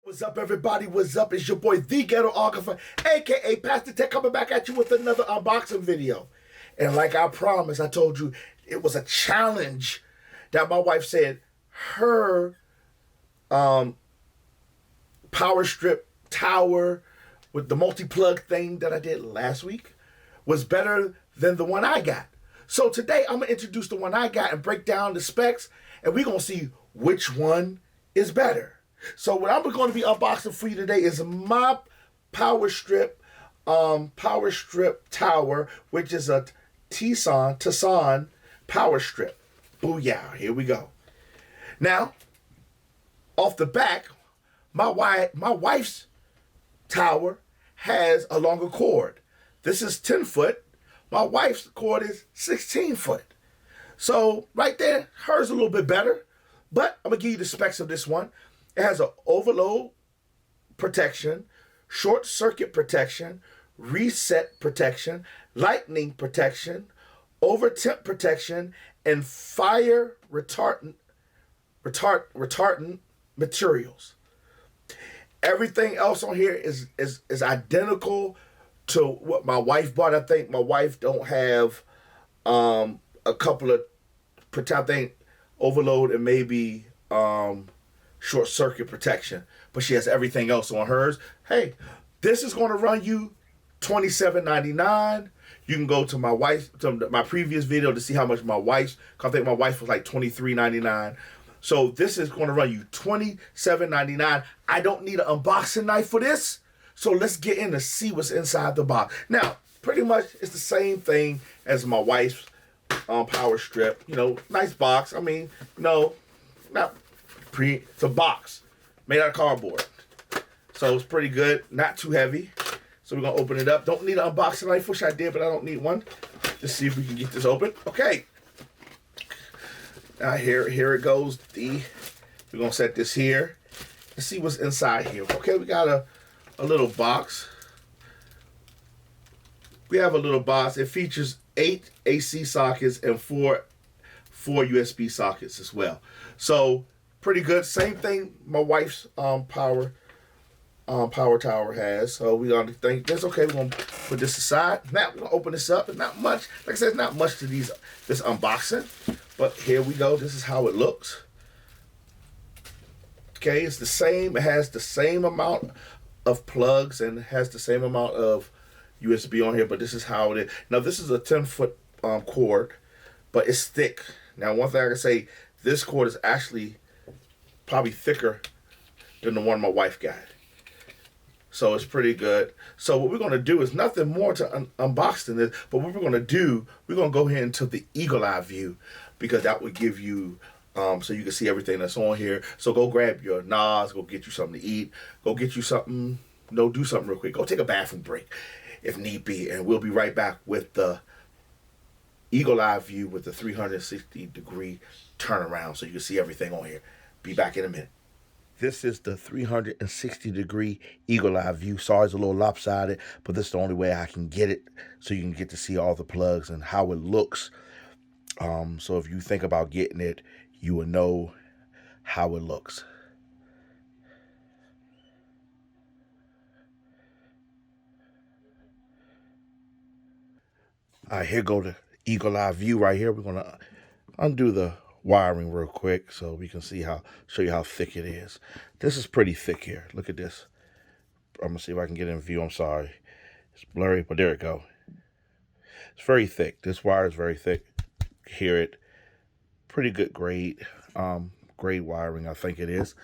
What's up, everybody? What's up? It's your boy, the Ghetographer, aka Pastor Tech, coming back at you with another unboxing video. And like I promised, I told you it was a challenge that my wife said her power strip tower with the multi-plug thing that I did last week was better than the one I got. So today I'm gonna introduce the one I got and break down the specs, and we're gonna see which one is better. So what I'm going to be unboxing for you today is my power strip tower, which is a Tessan power strip. Booyah! Here we go. Now, off the back, my wife's tower has a longer cord. This is 10 foot. My wife's cord is 16 foot. So right there, hers is a little bit better. But I'm gonna give you the specs of this one. It has an overload protection, short circuit protection, reset protection, lightning protection, over temp protection, and fire retardant materials. Everything else on here is identical to what my wife bought. I think my wife don't have a couple of I think overload and maybe short circuit protection, but she has everything else on hers. Hey, this is going to run you $27.99. You can go to my previous video to see how much my wife's, I think my wife was like $23.99. So this is going to run you $27.99. I don't need an unboxing knife for this, so let's get in to see what's inside the box. Now, pretty much it's the same thing as my wife's power strip. You know, nice box. I mean, no, not it's a box made out of cardboard. So it's pretty good, not too heavy. So we're gonna open it up. Don't need an unboxing knife, wish I did, but I don't need one. Let's see if we can get this open. Okay. Now here it goes. We're gonna set this here. Let's see what's inside here. Okay, we got a little box. We have a little box. It features 8 AC sockets and 4 USB sockets as well. So pretty good. Same thing my wife's power tower has. So we're gonna think that's okay. We're gonna put this aside. Now we're gonna open this up. It's not much, like I said, it's not much to this unboxing, but here we go. This is how it looks. Okay, it's the same. It has the same amount of plugs and it has the same amount of USB on here, but this is how it is. Now this is a 10-foot cord, but it's thick. Now one thing I can say, this cord is actually probably thicker than the one my wife got. So it's pretty good. So what we're going to do is nothing more to unbox than this, but what we're going to do, we're going to go ahead into the eagle eye view, because that would give you, so you can see everything that's on here. So go grab your NAS, go get you something to eat, go get you something, do something real quick. Go take a bathroom break if need be, and we'll be right back with the eagle eye view with the 360-degree turnaround so you can see everything on here. Be back in a minute. This is the 360-degree eagle eye view. Sorry, it's a little lopsided, but this is the only way I can get it so you can get to see all the plugs and how it looks. So if you think about getting it, you will know how it looks. All right, here go the eagle eye view right here. We're gonna undo the wiring real quick so we can show you how thick it is. This is pretty thick here. Look at this. I'm gonna see if I can get in view. I'm sorry, it's blurry, but there it go. It's very thick. This wire is very thick. Hear it. Pretty good grade wiring, I think it is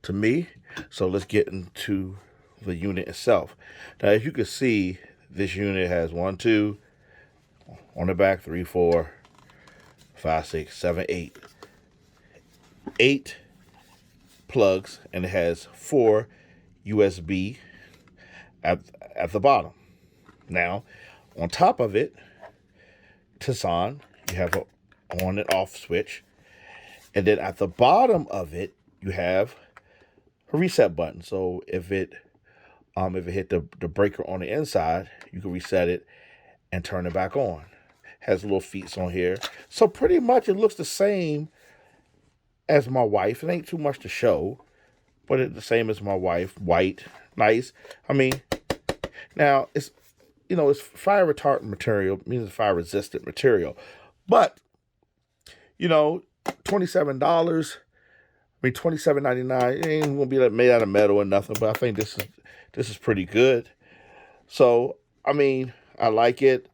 to me. So let's get into the unit itself. Now, as you can see, this unit has 1, 2 on the back, 3, 4, 5, 6, 7, 8. 8 plugs, and it has 4 USB at the bottom. Now, on top of it, Tessan, you have a on and off switch, and then at the bottom of it, you have a reset button. So if it hit the breaker on the inside, you can reset it and turn it back on. Has little feet on here. So pretty much it looks the same as my wife. It ain't too much to show, but it's the same as my wife. White, nice. I mean, now it's it's fire retardant material, means it's fire resistant material, but $27. I mean, $27.99. It ain't gonna be like made out of metal or nothing, but I think this is pretty good. So I mean, I like it.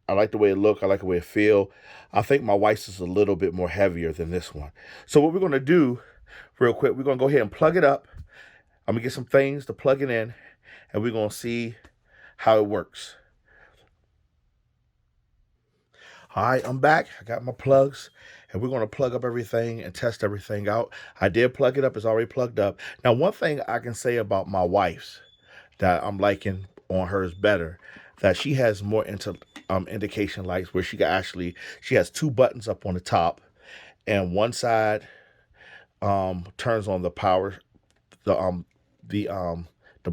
I like the way it look. I like the way it feel. I think my wife's is a little bit more heavier than this one. So what we're gonna do, real quick, we're gonna go ahead and plug it up. I'm gonna get some things to plug it in, and we're gonna see how it works. All right, I'm back. I got my plugs, and we're going to plug up everything and test everything out. I did plug it up. It's already plugged up. Now, one thing I can say about my wife's that I'm liking on hers better, that she has more indication lights where she has two buttons up on the top, and one side turns on the power, the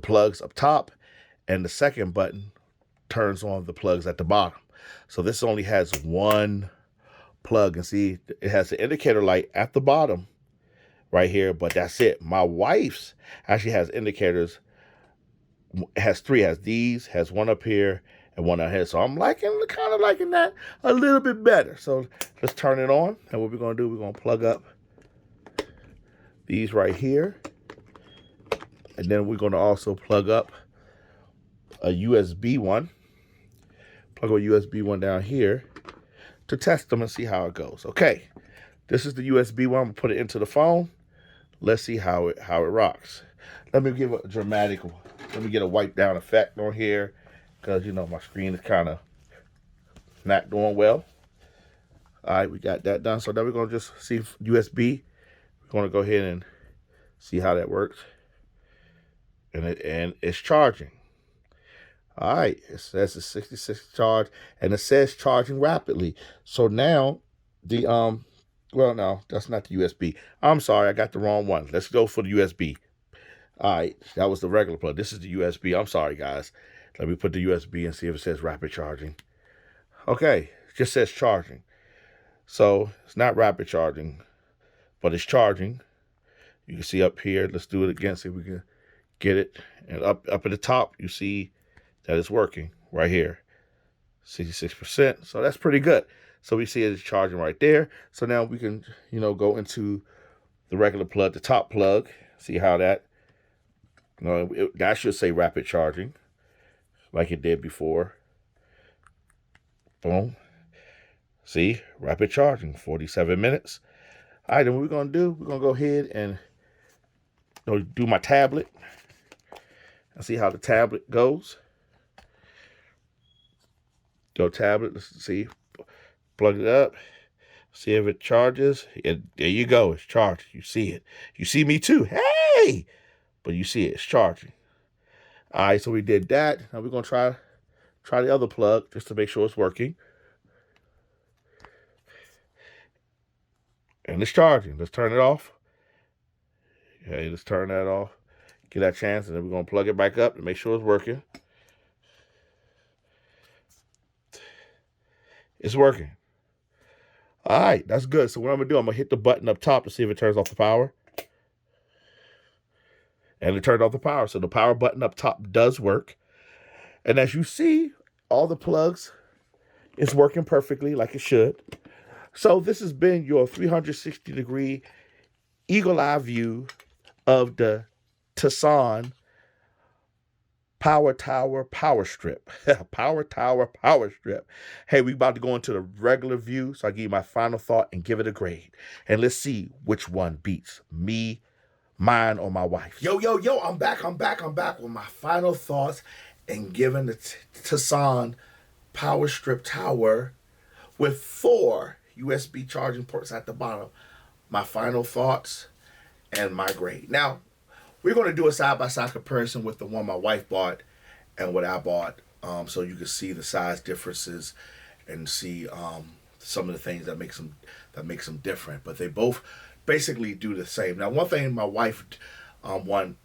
plugs up top, and the second button turns on the plugs at the bottom. So this only has one plug, and see, it has the indicator light at the bottom right here, but that's it. My wife's actually has indicators. It has three, has these, has one up here and one out here. So I'm kind of liking that a little bit better. So let's turn it on, and what we're going to do, we're going to plug up these right here, and then we're going to also plug up a USB one. Plug a USB one down here to test them and see how it goes. Okay, this is the USB one. I'm gonna put it into the phone. Let's see how it rocks. Let me give a dramatic. Let me get a wipe down effect on here, because my screen is kind of not doing well. All right, we got that done. So now we're gonna just see USB. We're gonna go ahead and see how that works, and it's charging. All right, it says it's 66 charge, and it says charging rapidly. So now well, no, that's not the USB. I'm sorry, I got the wrong one. Let's go for the USB. All right, that was the regular plug. This is the USB. I'm sorry, guys. Let me put the USB and see if it says rapid charging. Okay, it just says charging. So it's not rapid charging, but it's charging. You can see up here. Let's do it again, see if we can get it. And up at the top, you see that it's working right here, 66%. So that's pretty good. So we see it's charging right there. So now we can, go into the regular plug, the top plug, see how that, that should say rapid charging like it did before. Boom. See, rapid charging, 47 minutes. All right, then what we're going to do, we're going to go ahead and do my tablet and see how the tablet goes. Go tablet, let's see, plug it up, see if it charges. And there you go, it's charged. You see it. You see me too. Hey! But you see it, it's charging. All right, so we did that. Now we're going to try the other plug just to make sure it's working. And it's charging. Let's turn it off. Okay, let's turn that off. Get that chance, and then we're going to plug it back up to make sure it's working. It's working. All right, that's good. So what I'm going to do, I'm going to hit the button up top to see if it turns off the power. And it turned off the power. So the power button up top does work. And as you see, all the plugs is working perfectly like it should. So this has been your 360-degree eagle eye view of the Tessan Power Tower Power Strip. Power Tower Power Strip. Hey, we about to go into the regular view, so I give you my final thought and give it a grade. And let's see which one beats me, mine, or my wife. Yo, I'm back with my final thoughts and giving the Tessan Power Strip Tower with 4 USB charging ports at the bottom. My final thoughts and my grade. Now, we're going to do a side-by-side comparison with the one my wife bought and what I bought, so you can see the size differences and see some of the things that makes them different. But they both basically do the same. Now, one thing my wife, the one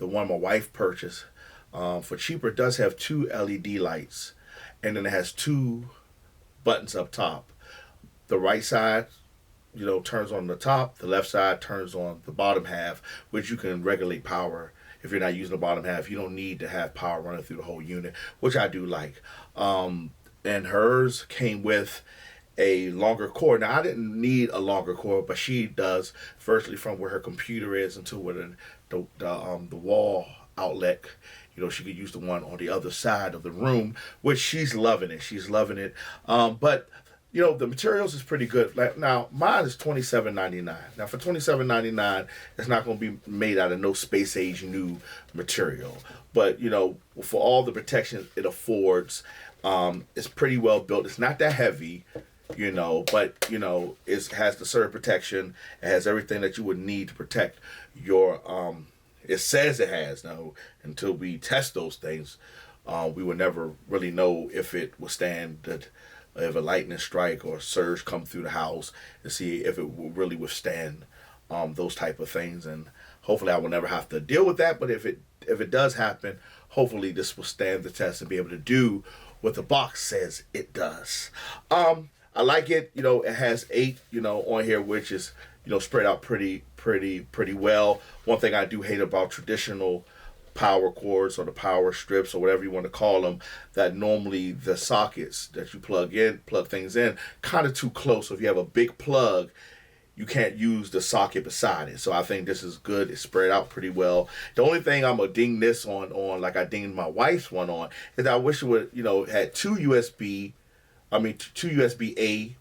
my wife purchased for cheaper, does have 2 LED lights, and then it has 2 buttons up top. The right side turns on the top. The left side turns on the bottom half, which you can regulate power. If you're not using the bottom half, you don't need to have power running through the whole unit, which I do like. And hers came with a longer cord. Now I didn't need a longer cord, but she does. Firstly, from where her computer is until where the wall outlet. She could use the one on the other side of the room, which she's loving it. She's loving it. But the materials is pretty good. Like now, mine is $27.99. Now for $27.99, it's not going to be made out of no space age new material. But for all the protection it affords, it's pretty well built. It's not that heavy. But it has the surge protection. It has everything that you would need to protect your. It says it has. Now, until we test those things, we will never really know if it will stand if a lightning strike or a surge come through the house, to see if it will really withstand those type of things. And hopefully, I will never have to deal with that. But if it does happen, hopefully this will stand the test and be able to do what the box says it does. I like it. It has 8, on here, which is, spread out pretty well. One thing I do hate about traditional power cords or the power strips or whatever you want to call them, that normally the sockets that you plug things in, kind of too close. So if you have a big plug, you can't use the socket beside it. So I think this is good. It's spread out pretty well. The only thing I'm gonna ding this on like I dinged my wife's one on, is that I wish it would, had two USB-A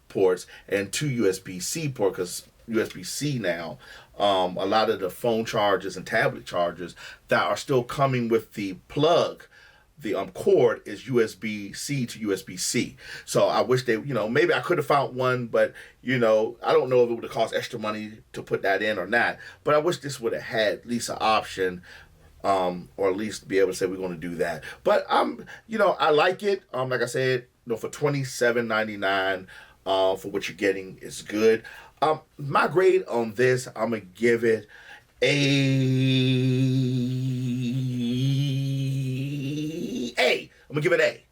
ports and 2 USB-C ports, because USB-C now, a lot of the phone chargers and tablet chargers that are still coming with the plug, the cord is USB-C to USB-C. So I wish they, maybe I could have found one, but I don't know if it would have cost extra money to put that in or not. But I wish this would have had at least an option, or at least be able to say we're going to do that. But I like it. Like I said, for $27.99, for what you're getting is good. My grade on this, I'm gonna give it a A. I'm gonna give it A.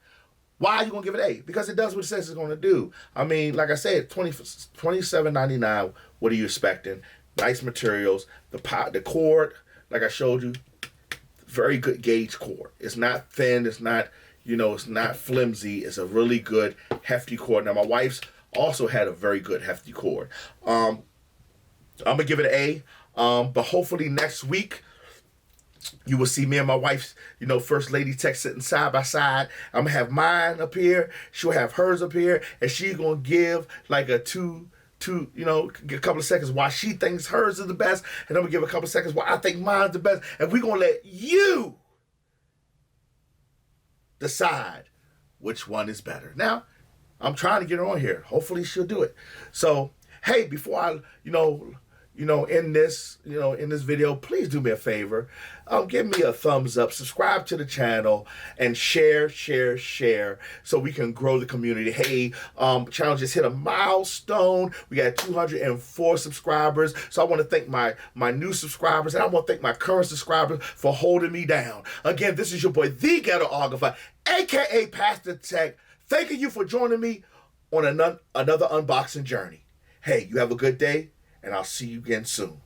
Why are you gonna give it A? Because it does what it says it's gonna do. I mean, like I said, $27.99. What are you expecting? Nice materials. The cord, like I showed you, very good gauge cord. It's not thin. It's not it's not flimsy. It's a really good hefty cord. Now my wife's also had a very good hefty cord. I'm gonna give it an A. But hopefully next week you will see me and my wife's, first lady tech sitting side by side. I'm gonna have mine up here. She'll have hers up here, and she's gonna give like a a couple of seconds why she thinks hers is the best, and I'm gonna give a couple of seconds why I think mine's the best, and we're gonna let you decide which one is better. Now, I'm trying to get her on here. Hopefully she'll do it. So, hey, before I, in this video, please do me a favor. Give me a thumbs up, subscribe to the channel, and share, so we can grow the community. Hey, channel just hit a milestone. We got 204 subscribers. So I want to thank my new subscribers, and I want to thank my current subscribers for holding me down. Again, this is your boy, the Ghetographer, aka Pastor Tech. Thanking you for joining me on another unboxing journey. Hey, you have a good day, and I'll see you again soon.